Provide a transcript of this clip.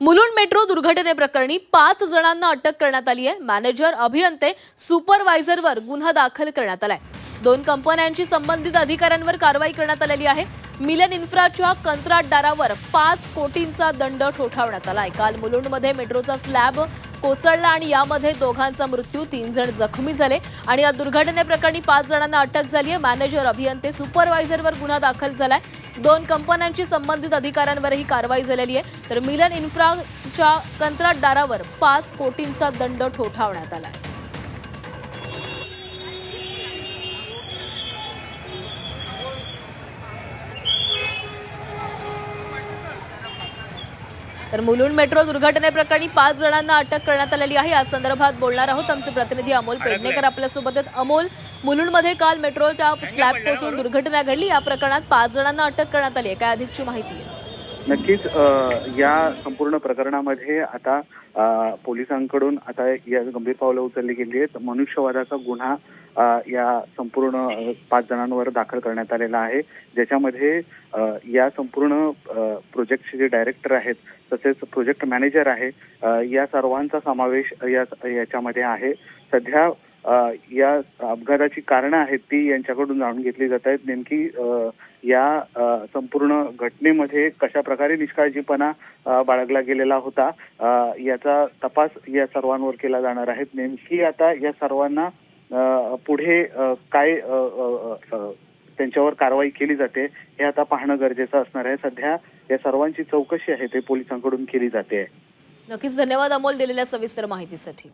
Mulund metro दुर्घटनेप्रकरणी 5 जणांना अटक करण्यात आली आहे। मॅनेजर, अभियंते, सुपरवायझरवर गुन्हा दाखल करण्यात आलाय। 2 कंपन्यांची संबंधित अधिकाऱ्यांवर कारवाई करण्यात आलेली आहे। मिलन इन्फ्राच्या कंत्राटदारावर 5 कोटींचा दंड ठोठावण्यात आलाय। काल मुलुंडमध्ये मेट्रोचा स्लॅब कोसळला आणि यामध्ये दोघांचा मृत्यू, 3 जण जखमी झाले आणि या दुर्घटनेप्रकरणी 5 जणांना अटक झाली आहे। मॅनेजर, अभियंते, सुपरवायझरवर गुन्हा दाखल झालाय। 2 कंपन्यांची संबंधित अधिकाऱ्यांवरही कारवाई झालेली आहे। तर मिलन इन्फ्राच्या कंत्राटदारावर 5 कोटींचा दंड ठोठावण्यात आलाय। तर मुलुंड मेट्रो दुर्घटनेप्रकरणी 5 जणांना अटक करण्यात आलेली आहे। या संदर्भात बोलणार आहोत। आमचे प्रतिनिधी अमोल पेडणेकर आपल्यासोबत आहेत। अमोल, मुलुंडमध्ये काल मेट्रोच्या स्लॅब कोसळून दुर्घटना घडली। या प्रकरणात 5 जणांना अटक करण्यात आली आहे। काय अधिकची माहिती आहे? नक्कीच या संपूर्ण प्रकरणामध्ये आता पोलिसांकडून आता या गंभीर पावलं उचलली गेली आहेत। मनुष्यवधाचा गुन्हा या संपूर्ण 5 जणांवर दाखल करण्यात आलेला आहे, ज्याच्यामध्ये या संपूर्ण प्रोजेक्टचे जे डायरेक्टर आहेत तसेच प्रोजेक्ट मॅनेजर आहे, या सर्वांचा समावेश याच्यामध्ये आहे। सध्या या अपघाताची कारणं आहेत ती यांच्याकडून जाणून घेतली जात आहेत। नेमकी या संपूर्ण घटनेमध्ये कशा प्रकारे निष्काळजीपणा बाळगला गेलेला होता याचा तपास या सर्वांवर केला जाणार आहे। नेमकी आता या सर्वांना पुढे काय त्यांच्यावर कारवाई केली जाते हे आता पाहणं गरजेचं असणार आहे। सध्या या सर्वांची चौकशी आहे ते पोलिसांकडून केली जाते। नक्कीच, धन्यवाद अमोल दिलेल्या सविस्तर माहितीसाठी।